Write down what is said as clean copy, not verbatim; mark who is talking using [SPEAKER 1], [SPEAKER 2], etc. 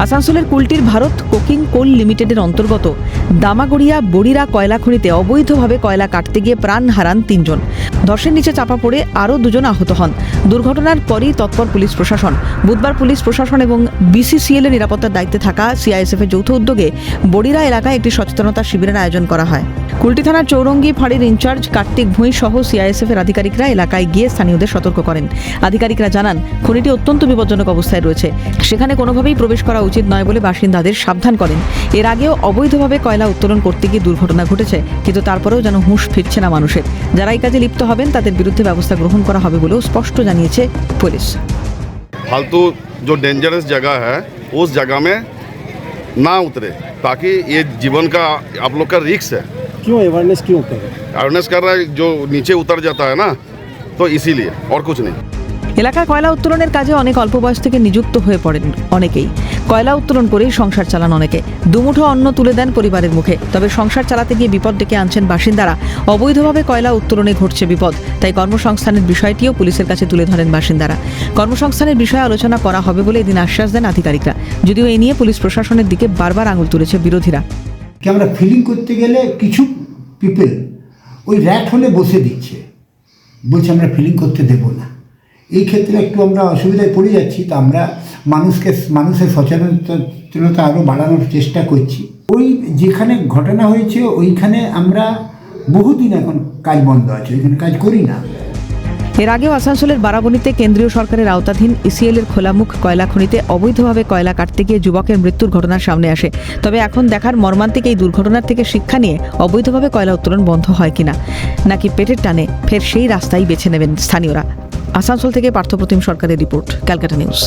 [SPEAKER 1] আসানসোলের কুলটির ভারত কোকিং কোল লিমিটেডের অন্তর্গত দামাগড়িয়া বড়িরা কয়লা খনিতে অবৈধভাবে কয়লা কাটতে গিয়ে প্রাণ হারান 3 জন। ধসের নিচে চাপা পড়ে আরও 2 জন আহত হন। দুর্ঘটনার পরই তৎপর পুলিশ প্রশাসন। বুধবার পুলিশ প্রশাসন এবং বিসিসিএল এর নিরাপত্তার দায়িত্বে থাকা সিআইএসএফ এর যৌথ উদ্যোগে বড়িরা এলাকায় একটি সচেতনতা শিবিরের আয়োজন করা হয়। কুলটি থানার চৌরঙ্গি ফাঁড়ির ইনচার্জ কার্তিক ভুঁই সহ সিআইএসএফ এর আধিকারিকরা এলাকায় গিয়ে স্থানীয়দের সতর্ক করেন। আধিকারিকরা জানান, খনিটি অত্যন্ত বিপজ্জনক অবস্থায় রয়েছে, সেখানে কোনোভাবেই প্রবেশ করা উচিত নয় বলে বাসিন্দাদের সাবধান করেন। এর আগেও অবৈধভাবে কয়লা উত্তোলন করতে গিয়ে দুর্ঘটনা ঘটেছে, কিন্তু তারপরেও যেন হুঁশ ফিরছে না মানুষের। যারা এই কাজে লিপ্ত হবেন তাদের বিরুদ্ধে ব্যবস্থা গ্রহণ করা হবে বলেও স্পষ্ট জানিয়েছে পুলিশ।
[SPEAKER 2] फालतू जो डेंजरस जगह है उस जगह में ना उतरे, ताकि ये जीवन का आप लोग का रिस्क है।
[SPEAKER 3] क्यों अवेयरनेस क्यों कर रहे हैं?
[SPEAKER 2] अवेयरनेस कर रहा है, जो नीचे उतर जाता है ना, तो इसीलिए और कुछ नहीं।
[SPEAKER 1] এলাকায় কয়লা উত্তোলনের কাজে অনেক অল্প বয়স থেকে নিযুক্ত হয়ে পড়েন অনেকেই। কয়লা উত্তোলন করেই সংসার চালান অনেকে। দুমুঠো অন্ন তুলে দেন পরিবারের মুখে। তবে সংসার চালাতে গিয়ে বিপদ ডেকে আনছেন বাসিন্দারা। অবৈধভাবে কয়লা উত্তোলনে ঘটছে বিপদ, তাই কর্মসংস্থানের বিষয়টিও পুলিশের কাছে তুলে ধরেন বাসিন্দারা। কর্মসংস্থানের বিষয়ে আলোচনা করা হবে বলে এদিন আশ্বাস দেন আধিকারিকরা। যদিও এ নিয়ে পুলিশ প্রশাসনের দিকে বারবার আঙুল তুলেছে বিরোধীরা।
[SPEAKER 4] আমরা ফিলিং করতে গেলে কিছু পিপল ওই র্যাট হলে বসে দিচ্ছে, বলছে আমরা ফিলিং করতে দেবো না। এই ক্ষেত্রে একটু আমরা অসুবিধায় পড়ে যাচ্ছি, তো আমরা মানুষের সচেতনতা আরও বাড়ানোর চেষ্টা করছি। ওই যেখানে ঘটনা হয়েছে ওইখানে আমরা বহুদিন এখন কাজ বন্ধ আছে, ওইখানে কাজ করি না।
[SPEAKER 1] এর আগেও আসানসোলের বারাবণীতে কেন্দ্রীয় সরকারের আওতাধীন ইসিএল এর খোলামুখ কয়লা খনিতে অবৈধভাবে কয়লা কাটতে গিয়ে যুবকের মৃত্যুর ঘটনার সামনে আসে। তবে এখন দেখার মর্মান্তিক এই দুর্ঘটনার থেকে শিক্ষা নিয়ে অবৈধভাবে কয়লা উত্তোলন বন্ধ হয় কিনা, নাকি পেটের টানে ফের সেই রাস্তাই বেছে নেবেন স্থানীয়রা। আসানসোল থেকে পার্থপ্রতিম সরকারের রিপোর্ট, ক্যালকাটা নিউজ।